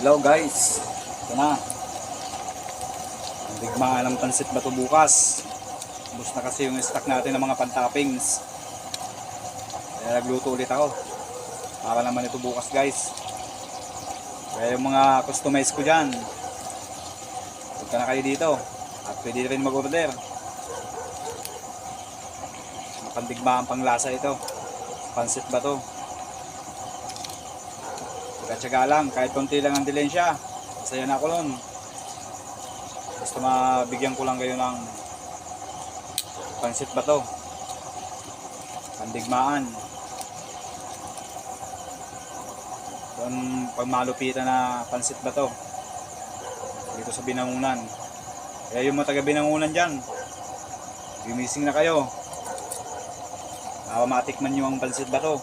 Hello guys, ito na. Ang digmaan ng pansit ba ito bukas? Ubus na kasi yung stock natin ng mga pan-toppings. Kaya nagluto ulit ako. Para naman ito bukas guys. Kaya yung mga customize ko dyan, punta na kayo dito. At pwede rin mag-order. Pandigmaan pang lasa ito. Pansit ba ito? Tsaga lang, kahit konti lang ang dilensya, masaya na ako nun. Basta mabigyan ko lang kayo ng pansit ba to, pandigmaan. Doon pagmalupitan na pansit ba to dito sa Binangunan. Kaya yung mga taga Binangunan dyan, gumising na kayo, matikman nyo ang pansit ba to.